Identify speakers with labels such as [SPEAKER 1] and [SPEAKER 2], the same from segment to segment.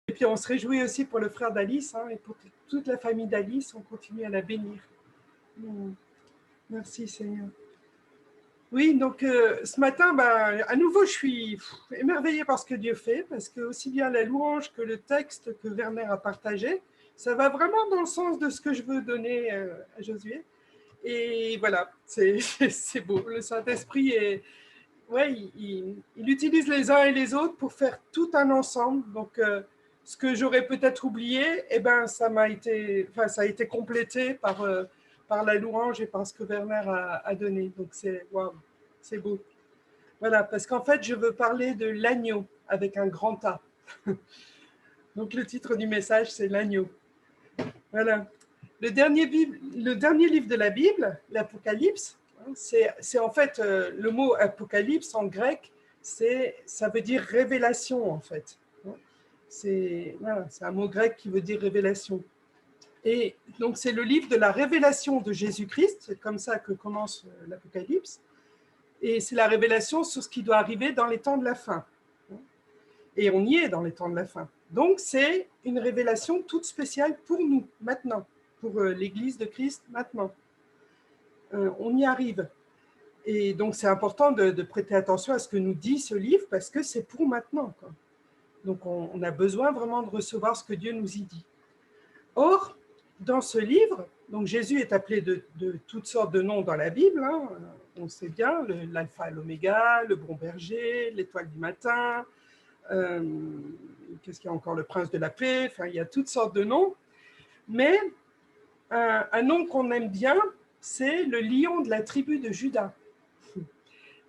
[SPEAKER 1] Et puis on se réjouit aussi pour le frère d'Alice, hein, et pour toute la famille d'Alice, on continue à la bénir. Merci Seigneur. Oui, donc ce matin, à nouveau, je suis émerveillée par ce que Dieu fait, parce que aussi bien la louange que le texte que Werner a partagé, ça va vraiment dans le sens de ce que je veux donner à Josué. Et voilà, c'est beau. Le Saint-Esprit, ouais, il utilise les uns et les autres pour faire tout un ensemble. Donc, ce que j'aurais peut-être oublié, eh ben, ça a été complété par la louange et par ce que Werner a donné. Donc, waouh, c'est beau. Voilà, parce qu'en fait, je veux parler de l'agneau avec un grand A. Donc, le titre du message, c'est l'agneau. Voilà. Le dernier livre de la Bible, l'Apocalypse, c'est en fait, le mot apocalypse en grec, ça veut dire révélation en fait. C'est un mot grec qui veut dire révélation. Et donc c'est le livre de la révélation de Jésus-Christ, c'est comme ça que commence l'Apocalypse. Et c'est la révélation sur ce qui doit arriver dans les temps de la fin. Et on y est dans les temps de la fin. Donc c'est une révélation toute spéciale pour nous, maintenant, pour l'Église de Christ, maintenant. On y arrive. Et donc c'est important de prêter attention à ce que nous dit ce livre, parce que c'est pour maintenant, quoi. Donc on a besoin vraiment de recevoir ce que Dieu nous y dit. Or, dans ce livre, donc Jésus est appelé de toutes sortes de noms dans la Bible, hein, on sait bien, l'alpha et l'oméga, le bon berger, l'étoile du matin, qu'est-ce qu'il y a encore, le prince de la paix, enfin il y a toutes sortes de noms, mais un nom qu'on aime bien, c'est le lion de la tribu de Juda.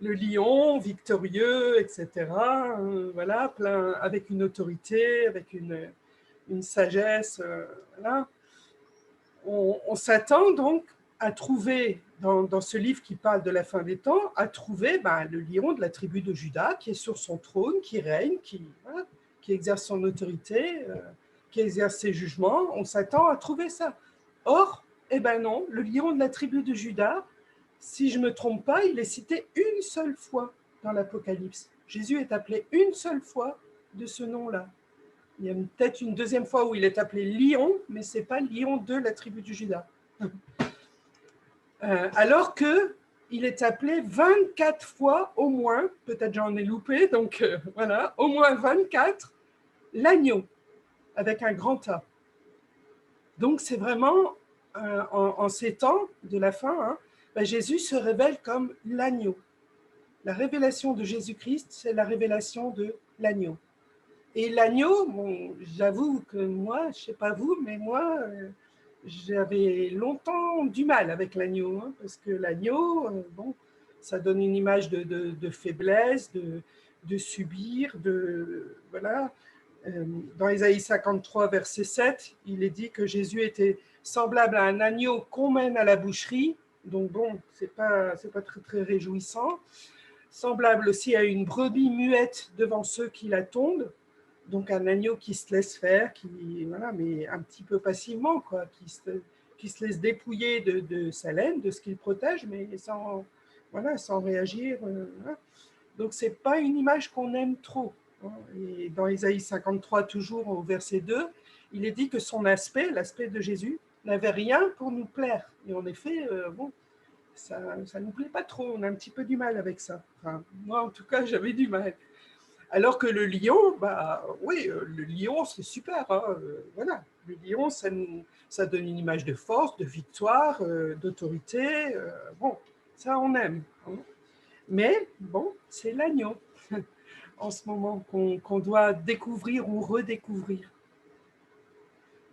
[SPEAKER 1] Le lion victorieux, etc. Voilà, plein, avec une autorité, avec une sagesse, voilà. On s'attend donc à trouver, dans ce livre qui parle de la fin des temps, à trouver le lion de la tribu de Juda qui est sur son trône, qui règne, voilà, qui exerce son autorité, qui exerce ses jugements. On s'attend à trouver ça. Or, eh ben non, le lion de la tribu de Juda, si je ne me trompe pas, il est cité une seule fois dans l'Apocalypse. Jésus est appelé une seule fois de ce nom-là. Il y a peut-être une deuxième fois où il est appelé Lion, mais ce n'est pas Lion de la tribu du Juda. Alors qu'il est appelé 24 fois au moins, peut-être j'en ai loupé, donc voilà, au moins 24, l'agneau, avec un grand A. Donc c'est vraiment, en ces temps de la fin, Jésus se révèle comme l'agneau. La révélation de Jésus-Christ, c'est la révélation de l'agneau. Et l'agneau, bon, j'avoue que moi, je ne sais pas vous, mais moi, j'avais longtemps du mal avec l'agneau, hein, parce que l'agneau, bon, ça donne une image de faiblesse, de subir, voilà. Dans Ésaïe 53, verset 7, il est dit que Jésus était semblable à un agneau qu'on mène à la boucherie, donc bon, c'est pas très, très réjouissant. Semblable aussi à une brebis muette devant ceux qui la tondent. Donc un agneau qui se laisse faire, voilà, mais un petit peu passivement, quoi, qui se laisse dépouiller de sa laine, de ce qu'il protège, mais sans réagir. Voilà. Donc ce n'est pas une image qu'on aime trop. Hein. Et dans Ésaïe 53, toujours au verset 2, il est dit que son aspect, l'aspect de Jésus, n'avait rien pour nous plaire. Et en effet, bon, ça ne nous plaît pas trop, on a un petit peu du mal avec ça. Enfin, moi, en tout cas, j'avais du mal. Alors que le lion, oui, le lion, c'est super. Hein, voilà. Le lion, ça donne une image de force, de victoire, d'autorité. Bon, ça, on aime. Hein. Mais, bon, c'est l'agneau, en ce moment, qu'on doit découvrir ou redécouvrir.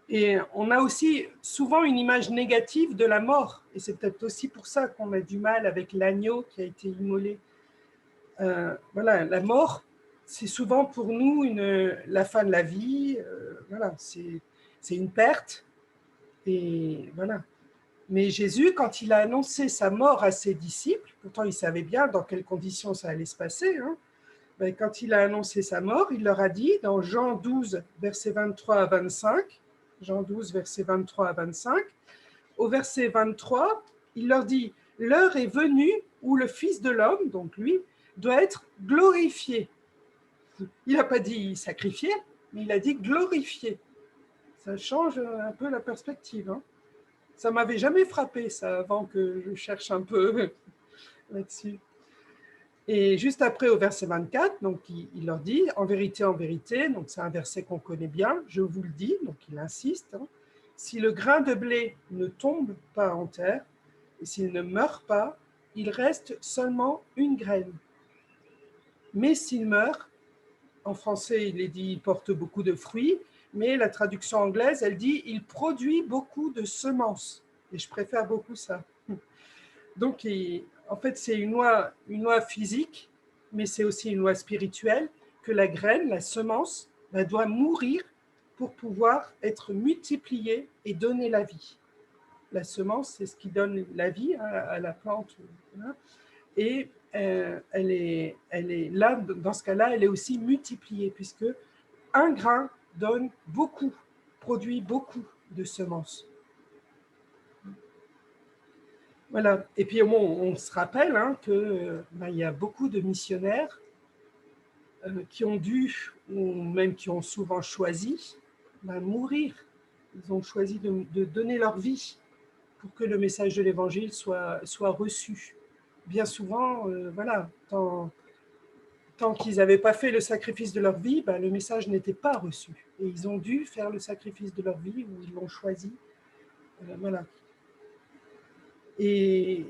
[SPEAKER 1] Et on a aussi souvent une image négative de la mort. Et c'est peut-être aussi pour ça qu'on a du mal avec l'agneau qui a été immolé. Voilà, la mort, c'est souvent pour nous la fin de la vie. Voilà, c'est une perte. Et voilà. Mais Jésus, quand il a annoncé sa mort à ses disciples, pourtant il savait bien dans quelles conditions ça allait se passer, hein, quand il a annoncé sa mort, il leur a dit dans Jean 12, versets 23 à 25, Jean 12, versets 23 à 25, au verset 23, il leur dit « L'heure est venue où le Fils de l'homme, donc lui, doit être glorifié. » Il n'a pas dit sacrifié, mais il a dit glorifié. Ça change un peu la perspective. Hein. Ça ne m'avait jamais frappé, ça, avant que je cherche un peu là-dessus. Et juste après, au verset 24, donc il leur dit, en vérité, donc c'est un verset qu'on connaît bien, je vous le dis, donc il insiste, hein, si le grain de blé ne tombe pas en terre, et s'il ne meurt pas, il reste seulement une graine. Mais s'il meurt, en français, il est dit, il porte beaucoup de fruits, mais la traduction anglaise, elle dit, il produit beaucoup de semences. Et je préfère beaucoup ça. Donc, en fait, c'est une loi physique, mais c'est aussi une loi spirituelle, que la graine, la semence, doit mourir pour pouvoir être multipliée et donner la vie. La semence, c'est ce qui donne la vie à la plante. Et elle est là, dans ce cas-là, elle est aussi multipliée, puisque un grain donne beaucoup, produit beaucoup de semences. Voilà. Et puis on se rappelle hein, qu'il y a beaucoup de missionnaires qui ont dû, ou même qui ont souvent choisi, mourir. Ils ont choisi de donner leur vie pour que le message de l'Évangile soit reçu. Bien souvent, voilà, tant qu'ils n'avaient pas fait le sacrifice de leur vie, le message n'était pas reçu. Et ils ont dû faire le sacrifice de leur vie, ou ils l'ont choisi. Voilà. Et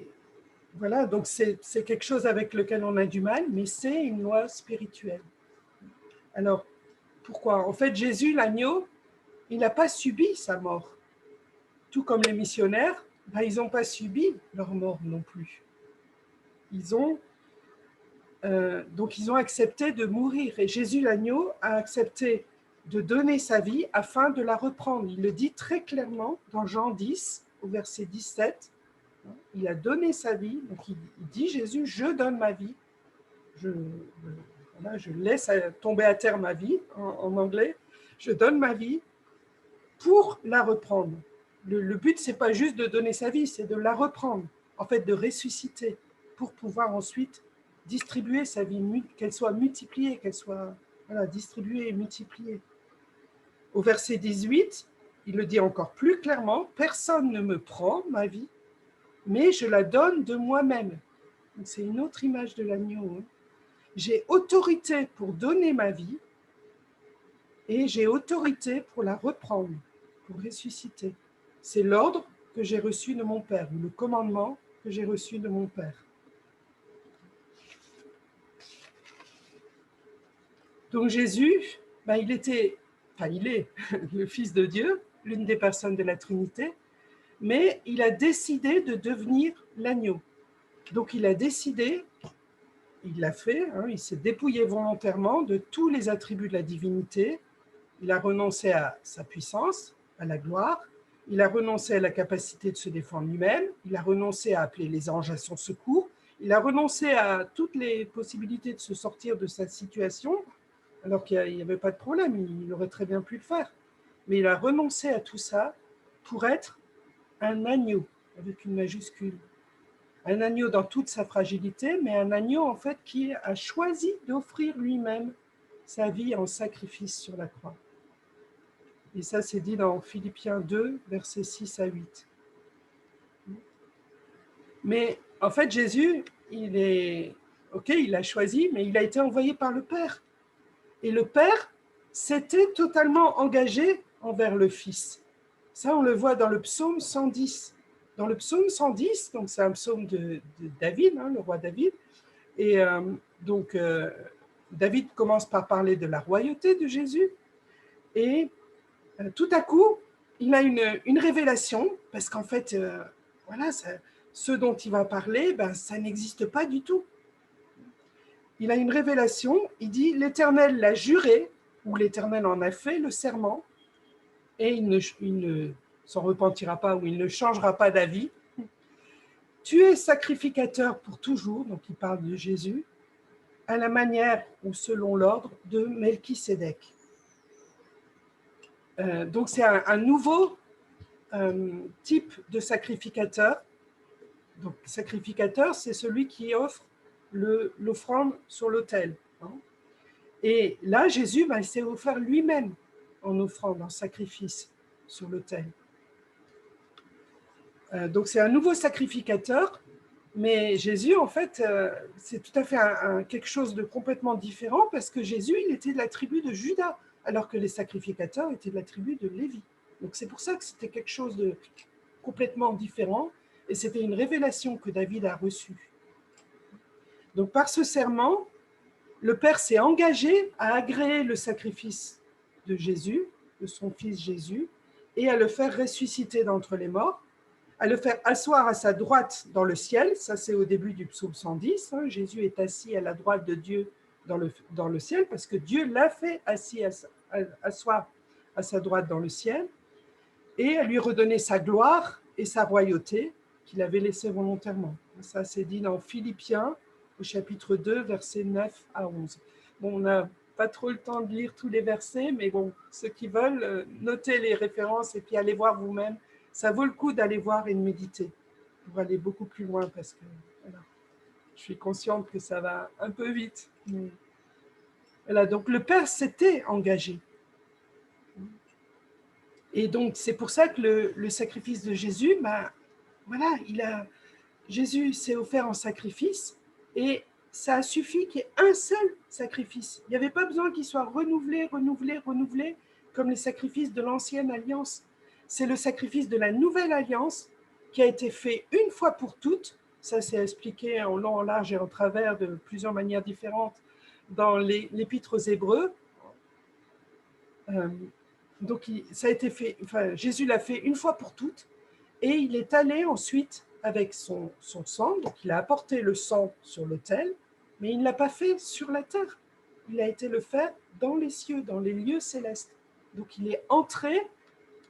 [SPEAKER 1] voilà, donc c'est quelque chose avec lequel on a du mal, mais c'est une loi spirituelle. Alors, pourquoi? En fait, Jésus, l'agneau, il n'a pas subi sa mort. Tout comme les missionnaires, ils n'ont pas subi leur mort non plus. Donc, ils ont accepté de mourir. Et Jésus, l'agneau, a accepté de donner sa vie afin de la reprendre. Il le dit très clairement dans Jean 10, au verset 17. Il a donné sa vie. Donc, il dit, Jésus, je donne ma vie. Je laisse tomber à terre ma vie, en anglais. Je donne ma vie pour la reprendre. Le but, ce n'est pas juste de donner sa vie, c'est de la reprendre, en fait, de ressusciter, pour pouvoir ensuite distribuer sa vie, qu'elle soit multipliée, qu'elle soit distribuée et multipliée. Au verset 18, il le dit encore plus clairement, « Personne ne me prend ma vie, mais je la donne de moi-même. » C'est une autre image de l'agneau. Hein. J'ai autorité pour donner ma vie et j'ai autorité pour la reprendre, pour ressusciter. C'est l'ordre que j'ai reçu de mon Père, ou le commandement que j'ai reçu de mon Père. Donc Jésus, il est le Fils de Dieu, l'une des personnes de la Trinité, mais il a décidé de devenir l'agneau. Donc il a décidé, il l'a fait, hein, il s'est dépouillé volontairement de tous les attributs de la divinité. Il a renoncé à sa puissance, à la gloire, il a renoncé à la capacité de se défendre lui-même, il a renoncé à appeler les anges à son secours, il a renoncé à toutes les possibilités de se sortir de sa situation, alors qu'il n'y avait pas de problème, il aurait très bien pu le faire. Mais il a renoncé à tout ça pour être un agneau, avec une majuscule. Un agneau dans toute sa fragilité, mais un agneau en fait qui a choisi d'offrir lui-même sa vie en sacrifice sur la croix. Et ça, c'est dit dans Philippiens 2, versets 6 à 8. Mais en fait, Jésus, il a choisi, mais il a été envoyé par le Père. Et le Père s'était totalement engagé envers le Fils. Ça, on le voit dans le psaume 110. Dans le psaume 110, donc c'est un psaume de David, hein, le roi David. Et David commence par parler de la royauté de Jésus. Et tout à coup, il a une révélation, parce qu'en fait, ce dont il va parler, ça n'existe pas du tout. Il a une révélation, il dit, l'Éternel l'a juré, ou l'Éternel en a fait le serment, et il ne s'en repentira pas, ou il ne changera pas d'avis. Tu es sacrificateur pour toujours, donc il parle de Jésus, à la manière ou selon l'ordre de Melchisédek. Donc c'est un nouveau type de sacrificateur. Donc sacrificateur, c'est celui qui offre l'offrande sur l'autel. Hein. Et là, Jésus, il s'est offert lui-même en offrande, en sacrifice sur l'autel. Donc c'est un nouveau sacrificateur, mais Jésus, en fait, c'est tout à fait quelque chose de complètement différent parce que Jésus, il était de la tribu de Juda, alors que les sacrificateurs étaient de la tribu de Lévi. Donc c'est pour ça que c'était quelque chose de complètement différent et c'était une révélation que David a reçue. Donc par ce serment, le Père s'est engagé à agréer le sacrifice de Jésus, de son fils Jésus, et à le faire ressusciter d'entre les morts, à le faire asseoir à sa droite dans le ciel. Ça, c'est au début du psaume 110. Hein, Jésus est assis à la droite de Dieu dans le ciel, parce que Dieu l'a fait asseoir à sa droite dans le ciel, et à lui redonner sa gloire et sa royauté qu'il avait laissée volontairement. Ça, c'est dit dans Philippiens, au chapitre 2, versets 9 à 11. Bon, on n'a pas trop le temps de lire tous les versets, mais bon, ceux qui veulent, notez les références et puis allez voir vous-même. Ça vaut le coup d'aller voir et de méditer pour aller beaucoup plus loin parce que voilà, je suis consciente que ça va un peu vite. Mais voilà, donc le Père s'était engagé. Et donc, c'est pour ça que le sacrifice de Jésus, voilà, Jésus s'est offert en sacrifice et ça a suffi qu'il y ait un seul sacrifice. Il n'y avait pas besoin qu'il soit renouvelé, comme les sacrifices de l'ancienne alliance. C'est le sacrifice de la nouvelle alliance qui a été fait une fois pour toutes. Ça, c'est expliqué en long, en large et en travers de plusieurs manières différentes dans l'épître aux Hébreux. Donc, ça a été fait, Jésus l'a fait une fois pour toutes, et il est allé ensuite avec son sang, donc il a apporté le sang sur l'autel, mais il ne l'a pas fait sur la terre. Il a été le faire dans les cieux, dans les lieux célestes. Donc il est entré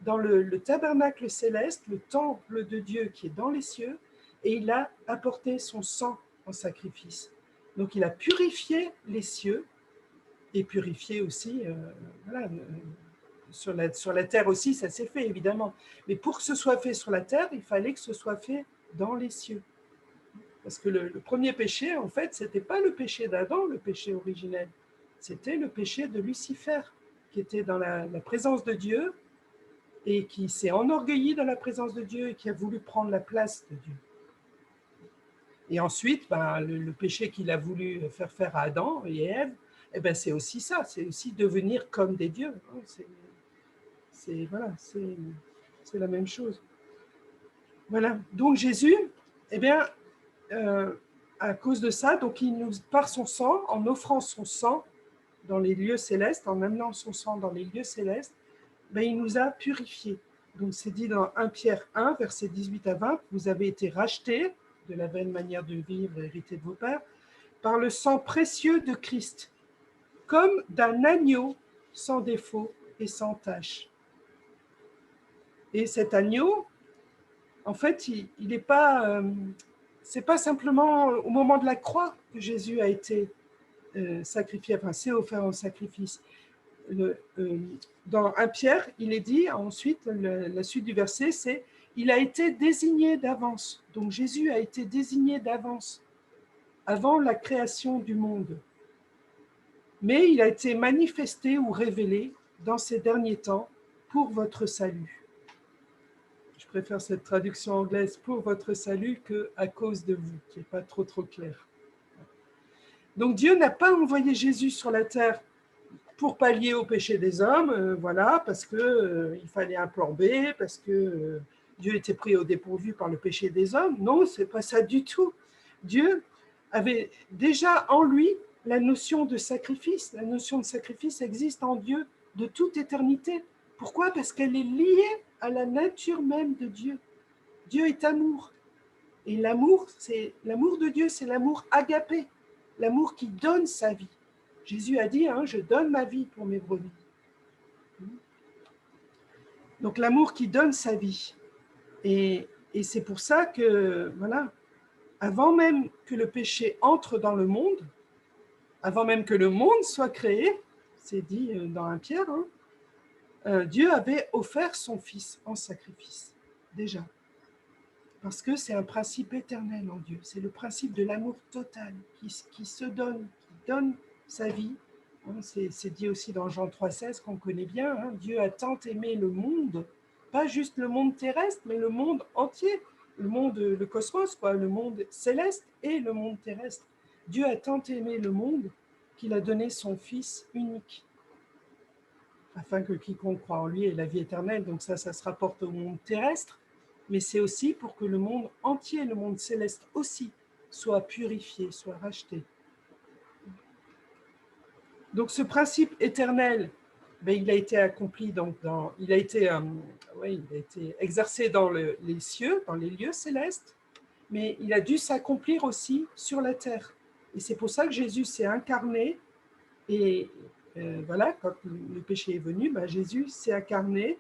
[SPEAKER 1] dans le tabernacle céleste, le temple de Dieu qui est dans les cieux, et il a apporté son sang en sacrifice. Donc il a purifié les cieux, et purifié aussi, voilà, sur la terre aussi, ça s'est fait évidemment. Mais pour que ce soit fait sur la terre, il fallait que ce soit fait dans les cieux. Parce que le premier péché, en fait, ce n'était pas le péché d'Adam, le péché originel. C'était le péché de Lucifer, qui était dans la présence de Dieu et qui s'est enorgueilli dans la présence de Dieu et qui a voulu prendre la place de Dieu. Et ensuite, le péché qu'il a voulu faire à Adam et Ève, c'est aussi ça, c'est aussi devenir comme des dieux. Voilà, c'est la même chose. Voilà, donc Jésus, à cause de ça, donc il nous, par son sang, en offrant son sang dans les lieux célestes, en amenant son sang dans les lieux célestes, il nous a purifiés. Donc c'est dit dans 1 Pierre 1, versets 18 à 20, vous avez été rachetés de la vaine manière de vivre héritée de vos pères, par le sang précieux de Christ, comme d'un agneau sans défaut et sans tache. Et cet agneau, en fait, il n'est pas... c'est pas simplement au moment de la croix que Jésus a été sacrifié, enfin, s'est offert en sacrifice. Dans 1 Pierre, il est dit, ensuite, la suite du verset, c'est « Il a été désigné d'avance ». Donc Jésus a été désigné d'avance, avant la création du monde. Mais il a été manifesté ou révélé dans ces derniers temps pour votre salut. Je préfère cette traduction anglaise, pour votre salut, qu'à cause de vous, qui n'est pas trop clair. Donc Dieu n'a pas envoyé Jésus sur la terre pour pallier au péché des hommes, voilà, parce qu'il fallait un plan B, parce que Dieu était pris au dépourvu par le péché des hommes. Non, ce n'est pas ça du tout. Dieu avait déjà en lui la notion de sacrifice. La notion de sacrifice existe en Dieu de toute éternité. Pourquoi? Parce qu'elle est liée à la nature même de Dieu. Dieu est amour. Et l'amour de Dieu, c'est l'amour agapé, l'amour qui donne sa vie. Jésus a dit, je donne ma vie pour mes brebis. Donc l'amour qui donne sa vie. Et c'est pour ça que, voilà, avant même que le péché entre dans le monde, avant même que le monde soit créé, c'est dit dans 1 Pierre, Dieu avait offert son Fils en sacrifice, déjà. Parce que c'est un principe éternel en Dieu. C'est le principe de l'amour total qui se donne, qui donne sa vie C'est dit aussi dans Jean 3,16 qu'on connaît bien. Hein. Dieu a tant aimé le monde, pas juste le monde terrestre, mais le monde entier, le monde, le cosmos, quoi, le monde céleste et le monde terrestre. Dieu a tant aimé le monde qu'il a donné son Fils unique, afin que quiconque croit en lui ait la vie éternelle. Donc ça se rapporte au monde terrestre, mais c'est aussi pour que le monde entier, le monde céleste aussi, soit purifié, soit racheté. Donc ce principe éternel, ben, il a été accompli, il a été exercé dans les cieux, dans les lieux célestes, mais il a dû s'accomplir aussi sur la terre. Et c'est pour ça que Jésus s'est incarné. Et voilà, quand le péché est venu, ben, Jésus s'est incarné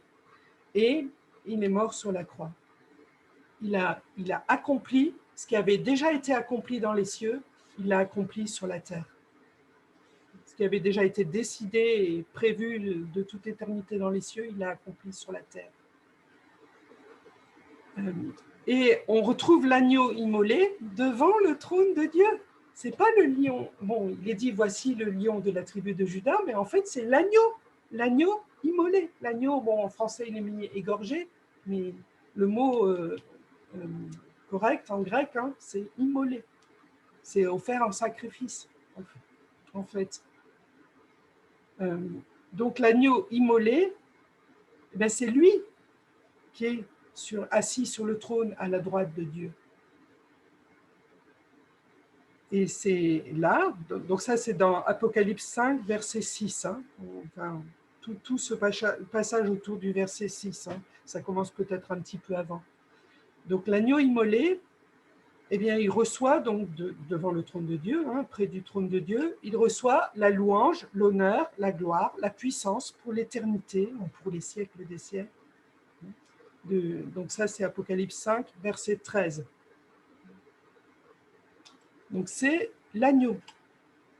[SPEAKER 1] et il est mort sur la croix. Il a accompli ce qui avait déjà été accompli dans les cieux, il l'a accompli sur la terre. Ce qui avait déjà été décidé et prévu de toute éternité dans les cieux, il l'a accompli sur la terre. Et on retrouve l'agneau immolé devant le trône de Dieu. C'est pas le lion. Bon, il est dit voici le lion de la tribu de Juda, mais en fait c'est l'agneau immolé. L'agneau, bon en français il est mis égorgé, mais le mot correct en grec, hein, c'est immolé. C'est offert en sacrifice, en fait. Donc l'agneau immolé, ben, c'est lui qui est assis sur le trône à la droite de Dieu. Et c'est là, donc ça c'est dans Apocalypse 5, verset 6. Hein, enfin, tout ce passage autour du verset 6, hein, ça commence peut-être un petit peu avant. Donc l'agneau immolé, eh bien, il reçoit donc devant le trône de Dieu, hein, près du trône de Dieu, il reçoit la louange, l'honneur, la gloire, la puissance pour l'éternité, pour les siècles des siècles. Donc ça, c'est Apocalypse 5, verset 13. Donc c'est l'agneau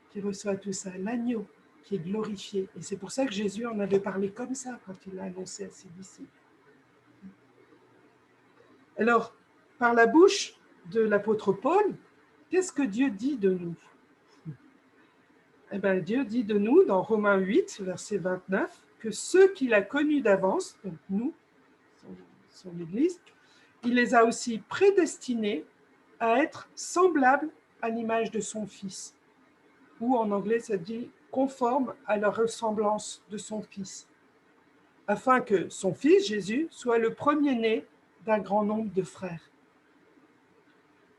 [SPEAKER 1] qui reçoit tout ça, l'agneau qui est glorifié. Et c'est pour ça que Jésus en avait parlé comme ça quand il l'a annoncé à ses disciples. Alors, par la bouche de l'apôtre Paul, qu'est-ce que Dieu dit de nous? Eh bien, Dieu dit de nous, dans Romains 8, verset 29, que ceux qu'il a connus d'avance, donc nous, son Église, il les a aussi prédestinés à être semblables à l'image de son Fils. Ou en anglais, ça dit conforme à la ressemblance de son Fils, afin que son Fils, Jésus, soit le premier-né d'un grand nombre de frères.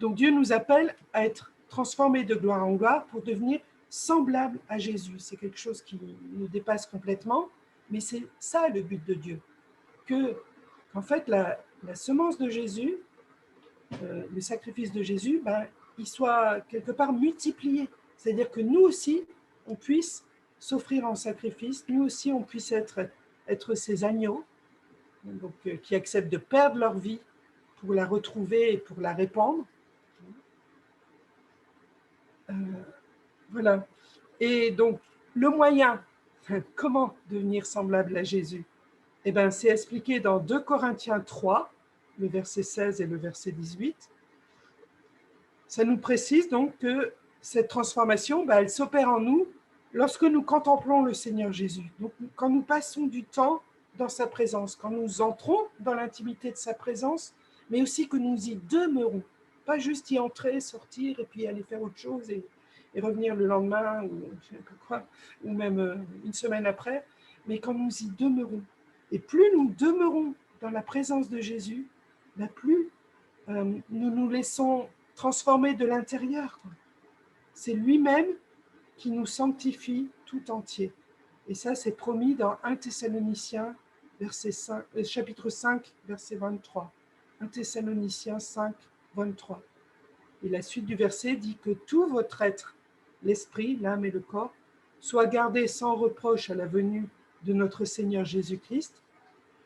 [SPEAKER 1] Donc Dieu nous appelle à être transformés de gloire en gloire pour devenir semblables à Jésus. C'est quelque chose qui nous dépasse complètement, mais c'est ça le but de Dieu. Qu'en fait, la semence de Jésus, le sacrifice de Jésus, ben, il soit quelque part multiplié. C'est-à-dire que nous aussi, on puisse s'offrir en sacrifice, nous aussi, on puisse être ces agneaux donc, qui acceptent de perdre leur vie pour la retrouver et pour la répandre. Voilà. Et donc, le moyen, comment devenir semblable à Jésus? Eh bien, c'est expliqué dans 2 Corinthiens 3, le verset 16 et le verset 18. Ça nous précise donc que cette transformation, ben, elle s'opère en nous lorsque nous contemplons le Seigneur Jésus. Donc, quand nous passons du temps dans sa présence, quand nous entrons dans l'intimité de sa présence, mais aussi que nous y demeurons. Pas juste y entrer, sortir et puis aller faire autre chose et revenir le lendemain ou même une semaine après, mais quand nous y demeurons. Et plus nous demeurons dans la présence de Jésus, ben plus nous nous laissons transformer de l'intérieur. C'est lui-même qui nous sanctifie tout entier. Et ça, c'est promis dans 1 Thessaloniciens, chapitre 5, verset 23. 1 Thessaloniciens 5, 23. Et la suite du verset dit que tout votre être, l'esprit, l'âme et le corps, soit gardé sans reproche à la venue de notre Seigneur Jésus-Christ.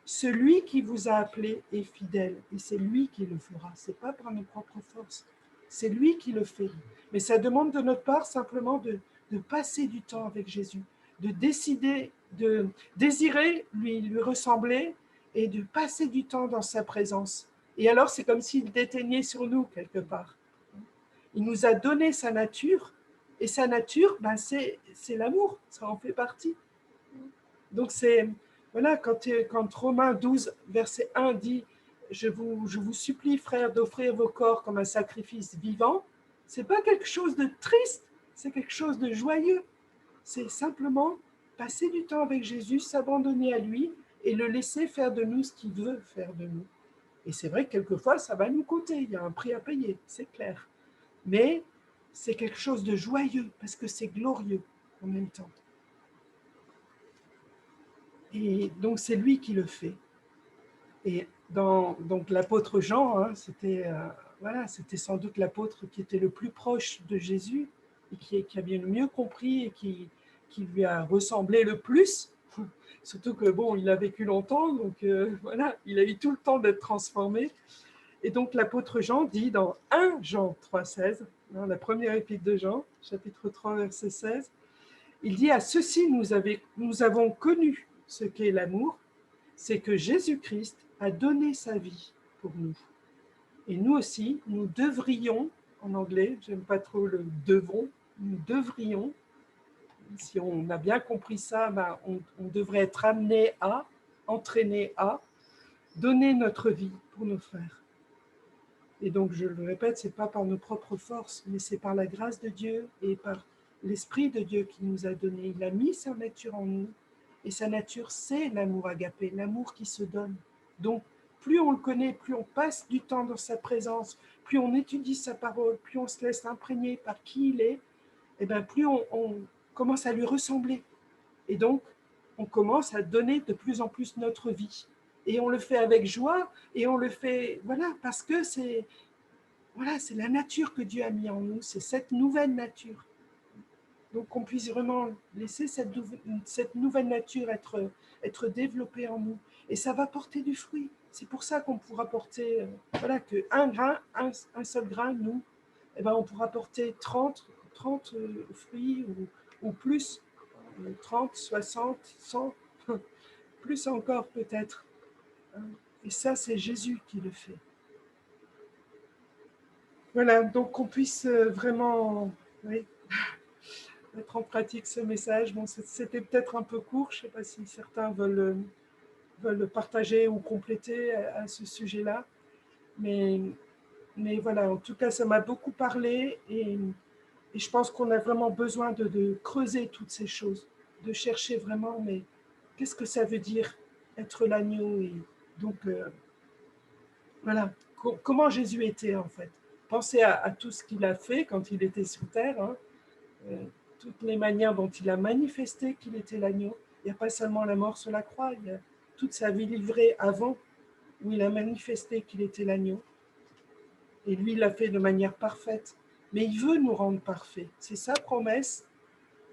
[SPEAKER 1] Celui qui vous a appelé est fidèle et c'est lui qui le fera. Ce n'est pas par nos propres forces, c'est lui qui le fait. Mais ça demande de notre part simplement de passer du temps avec Jésus, de décider, de désirer lui ressembler et de passer du temps dans sa présence. Et alors c'est comme s'il déteignait sur nous quelque part. Il nous a donné sa nature Et sa nature, ben, c'est l'amour, ça en fait partie. Donc c'est, voilà, quand Romains 12, verset 1 dit « je vous supplie, frères, d'offrir vos corps comme un sacrifice vivant », c'est pas quelque chose de triste, c'est quelque chose de joyeux. C'est simplement passer du temps avec Jésus, s'abandonner à lui et le laisser faire de nous ce qu'il veut faire de nous. Et c'est vrai que quelquefois, ça va nous coûter, il y a un prix à payer, c'est clair. Mais c'est quelque chose de joyeux parce que c'est glorieux en même temps. Et donc, c'est lui qui le fait. Et donc l'apôtre Jean, hein, c'était voilà, c'était sans doute l'apôtre qui était le plus proche de Jésus et qui a bien le mieux compris et qui lui a ressemblé le plus. Surtout que, bon, il a vécu longtemps, donc voilà, il a eu tout le temps d'être transformé. Et donc l'apôtre Jean dit dans 1 Jean 3,16, hein, la première épître de Jean, chapitre 3, verset 16, il dit « À ceci nous avons connu ce qu'est l'amour, c'est que Jésus-Christ a donné sa vie pour nous. Et nous aussi, nous devrions, en anglais, j'aime pas trop le devons, nous devrions, si on a bien compris ça, ben on devrait être amené à, entraîné à, donner notre vie pour nos frères. Et donc, je le répète, ce n'est pas par nos propres forces, mais c'est par la grâce de Dieu et par l'Esprit de Dieu qui nous a donné. Il a mis sa nature en nous. Et sa nature, c'est l'amour agapé, l'amour qui se donne. Donc, plus on le connaît, plus on passe du temps dans sa présence, plus on étudie sa parole, plus on se laisse imprégner par qui il est, et bien plus on commence à lui ressembler. Et donc, on commence à donner de plus en plus notre vie. Et on le fait avec joie, et on le fait, voilà, parce que c'est la nature que Dieu a mis en nous, c'est cette nouvelle nature. Donc, qu'on puisse vraiment laisser cette nouvelle nature être développée en nous. Et ça va porter du fruit. C'est pour ça qu'on pourra porter, voilà, qu'un grain, un seul grain, nous, eh ben, on pourra porter 30 fruits ou plus, 30, 60, 100, plus encore peut-être. Et ça, c'est Jésus qui le fait. Voilà, donc qu'on puisse vraiment mettre en pratique ce message. Bon, c'était peut-être un peu court, je ne sais pas si certains veulent partager ou compléter à ce sujet-là. Mais voilà, en tout cas, ça m'a beaucoup parlé et je pense qu'on a vraiment besoin de creuser toutes ces choses, de chercher vraiment, mais qu'est-ce que ça veut dire être l'agneau? Et donc, voilà, comment Jésus était en fait. Pensez à tout ce qu'il a fait quand il était sur terre, hein, toutes les manières dont il a manifesté qu'il était l'agneau. Il n'y a pas seulement la mort sur la croix, il y a toute sa vie livrée avant, où il a manifesté qu'il était l'agneau. Et lui, il l'a fait de manière parfaite. Mais il veut nous rendre parfaits. C'est sa promesse.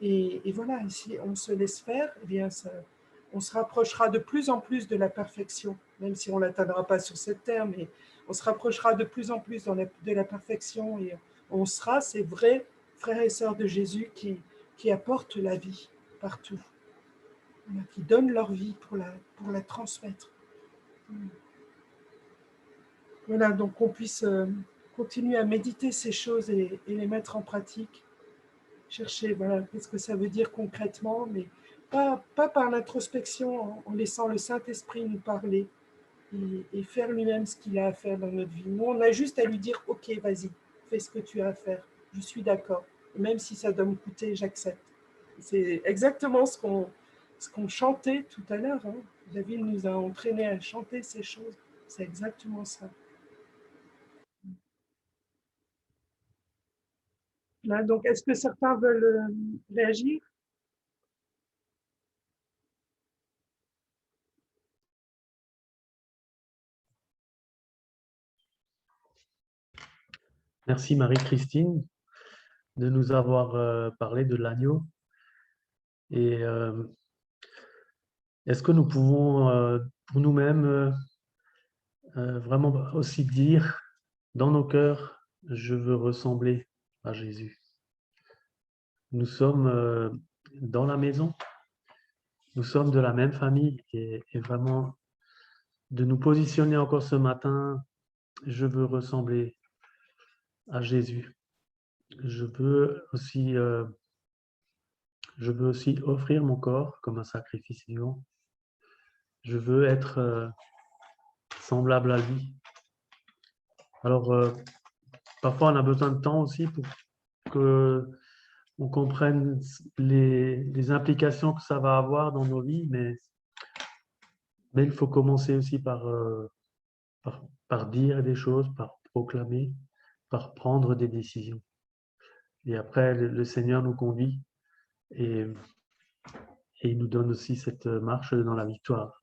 [SPEAKER 1] Et voilà, si on se laisse faire, eh bien, on se rapprochera de plus en plus de la perfection, même si on ne l'atteindra pas sur cette terre, mais on se rapprochera de plus en plus de la perfection et on sera ces vrais frères et sœurs de Jésus qui apportent la vie partout, qui donnent leur vie pour la transmettre. Voilà, donc qu'on puisse continuer à méditer ces choses et les mettre en pratique. Chercher, voilà, qu'est-ce que ça veut dire concrètement, mais pas par l'introspection, en laissant le Saint-Esprit nous parler et faire lui-même ce qu'il a à faire dans notre vie. Nous, on a juste à lui dire, ok, vas-y, fais ce que tu as à faire, je suis d'accord. Et même si ça doit me coûter, j'accepte. C'est exactement ce qu'on chantait tout à l'heure. Hein. David nous a entraînés à chanter ces choses. C'est exactement ça. Là, donc, est-ce que certains veulent réagir?
[SPEAKER 2] Merci Marie-Christine de nous avoir parlé de l'agneau. Et est-ce que nous pouvons pour nous-mêmes vraiment aussi dire dans nos cœurs, je veux ressembler à Jésus. Nous sommes dans la maison, nous sommes de la même famille et vraiment de nous positionner encore ce matin, je veux ressembler à Jésus. je veux aussi offrir mon corps comme un sacrifice vivant. Je veux être semblable à lui. Alors, parfois, on a besoin de temps aussi pour que on comprenne les implications que ça va avoir dans nos vies, mais il faut commencer aussi par dire des choses, par proclamer, par prendre des décisions. Et après, le Seigneur nous conduit et il nous donne aussi cette marche dans la victoire.